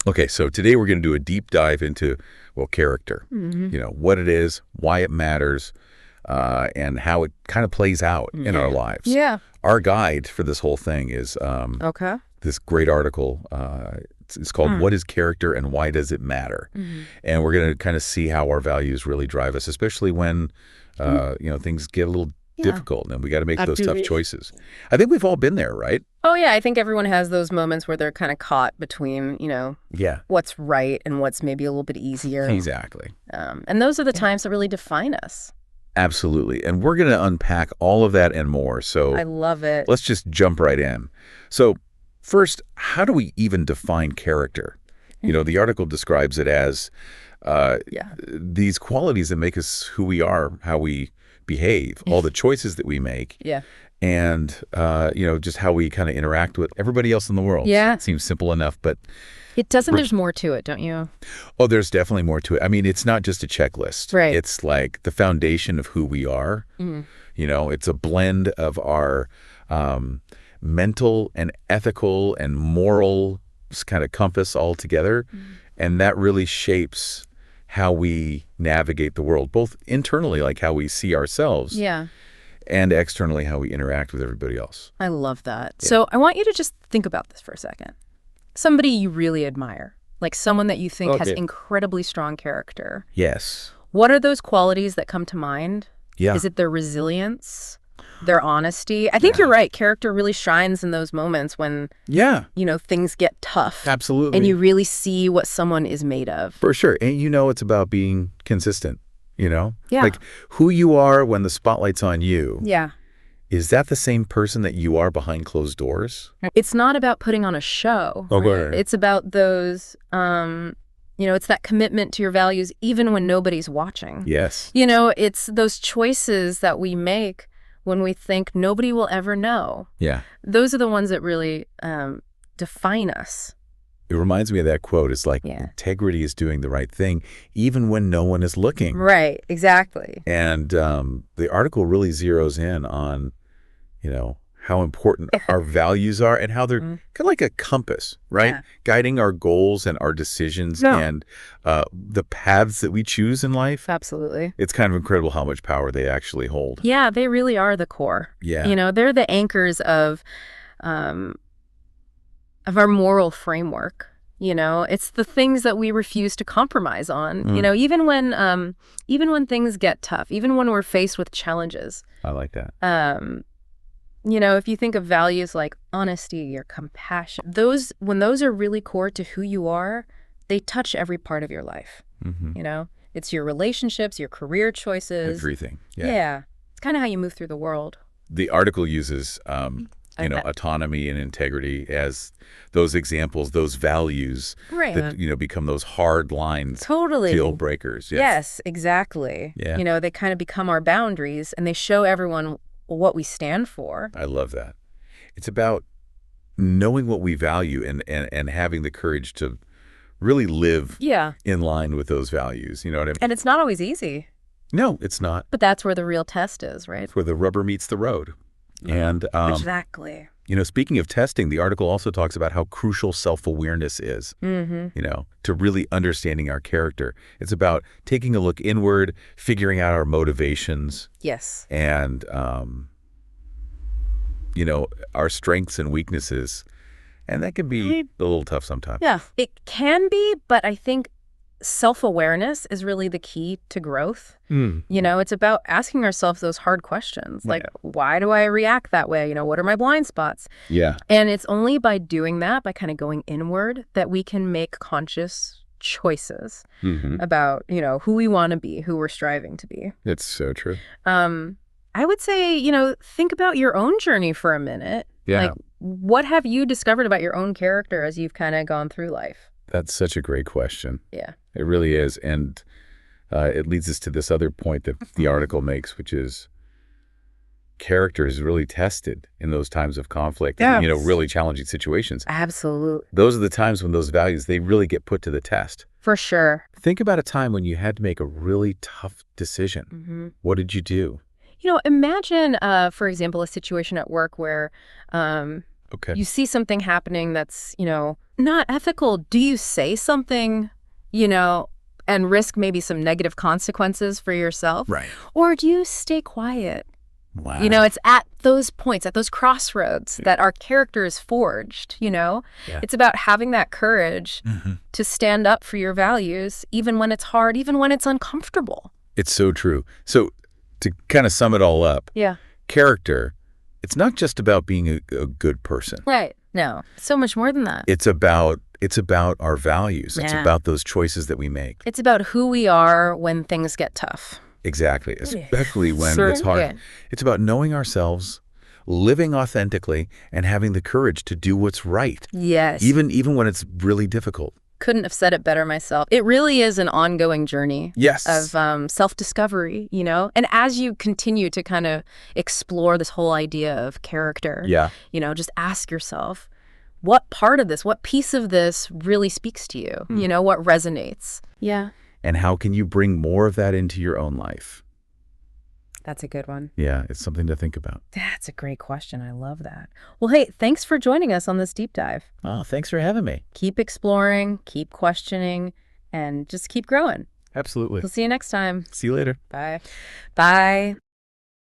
Okay, so today we're going to do a deep dive into, well, character. What it is, why it matters, and how it kind of plays out in our lives. Yeah. Our guide for this whole thing is Okay. this great article. It's called What is Character and Why Does It Matter? And we're going to kind of see how our values really drive us, especially when things get a little difficult and we got to make those tough choices. I think we've all been there, right? Oh, yeah. I think everyone has those moments where they're kind of caught between, Yeah, what's right and what's maybe a little bit easier. exactly. And those are the times that really define us. Absolutely. And we're going to unpack all of that and more. So I love it. let's just jump right in. So first, how do we even define character? The article describes it as these qualities that make us who we are, how we behave, all the choices that we make, Yeah. and, just how we kind of interact with everybody else in the world. Yeah. It seems simple enough, but It doesn't. There's more to it, don't you? there's definitely more to it. I mean, it's not just a checklist. Right. It's like the foundation of who we are. It's a blend of our mental and ethical and moral kind of compass all together. And that really shapes how we navigate the world, both internally, like how we see ourselves, Yeah. and externally, how we interact with everybody else. I love that. So I want you to just think about this for a second. Somebody you really admire, like someone that you think has incredibly strong character. Yes. What are those qualities that come to mind? Yeah. Is it their resilience, their honesty? I think you're right. Character really shines in those moments when, Yeah. things get tough. Absolutely. And you really see what someone is made of. For sure. And it's about being consistent, Yeah. Like who you are when the spotlight's on you. Yeah. Is that the same person that you are behind closed doors? It's not about putting on a show. Oh, go ahead. It's about those, it's that commitment to your values even when nobody's watching. Yes. It's those choices that we make when we think nobody will ever know. Yeah. Those are the ones that really define us. It reminds me of that quote. It's like integrity is doing the right thing even when no one is looking. Right, exactly. And the article really zeroes in on, how important our values are and how they're kind of like a compass, right? Yeah. Guiding our goals and our decisions and the paths that we choose in life. Absolutely. It's kind of incredible how much power they actually hold. Yeah, they really are the core. Yeah. They're the anchors of our moral framework. It's the things that we refuse to compromise on. Even when things get tough, even when we're faced with challenges. I like that. If you think of values like honesty or compassion, when those are really core to who you are, they touch every part of your life. It's your relationships, your career choices. Everything. Yeah. It's kind of how you move through the world. The article uses autonomy and integrity as those examples, those values that, become those hard lines. Totally. Deal breakers. Yes, exactly. Yeah. They kind of become our boundaries and they show everyone what we stand for. I love that. It's about knowing what we value and having the courage to really live in line with those values. You know what I mean? And it's not always easy. No, it's not. But that's where the real test is, right? It's where the rubber meets the road. And exactly. Speaking of testing, the article also talks about how crucial self-awareness is, to really understanding our character. It's about taking a look inward, figuring out our motivations. Yes. And, our strengths and weaknesses. And that can be a little tough sometimes. Yeah, it can be, but I think self-awareness is really the key to growth. It's about asking ourselves those hard questions. Like, why do I react that way? What are my blind spots? Yeah. And it's only by doing that, by kind of going inward, that we can make conscious choices about, who we want to be, who we're striving to be. It's so true. I would say, think about your own journey for a minute. Yeah. Like, what have you discovered about your own character as you've kind of gone through life? That's such a great question. Yeah. It really is. And it leads us to this other point that the article makes, which is character is really tested in those times of conflict and, really challenging situations. Absolutely. Those are the times when those values, they really get put to the test. For sure. Think about a time when you had to make a really tough decision. What did you do? Imagine, for example, a situation at work where you see something happening that's, not ethical, do you say something, and risk maybe some negative consequences for yourself? Right. Or do you stay quiet? Wow. It's at those points, at those crossroads that our character is forged, Yeah. It's about having that courage to stand up for your values, even when it's hard, even when it's uncomfortable. It's so true. So to kind of sum it all up, Yeah. character, it's not just about being a good person. Right. No, so much more than that. It's about our values. It's Yeah. about those choices that we make. It's about who we are when things get tough. Exactly. Especially when So it's hard. good. It's about knowing ourselves, living authentically, and having the courage to do what's right. Yes. Even when it's really difficult. Couldn't have said it better myself. It really is an ongoing journey. Yes. Of self-discovery, And as you continue to kind of explore this whole idea of character, Yeah. Just ask yourself, what part of this, what piece of this really speaks to you? What resonates? Yeah. And how can you bring more of that into your own life? That's a good one. Yeah, it's something to think about. That's a great question. I love that. Well, hey, thanks for joining us on this deep dive. Oh, thanks for having me. Keep exploring, keep questioning, and just keep growing. Absolutely. We'll see you next time. See you later. Bye. Bye.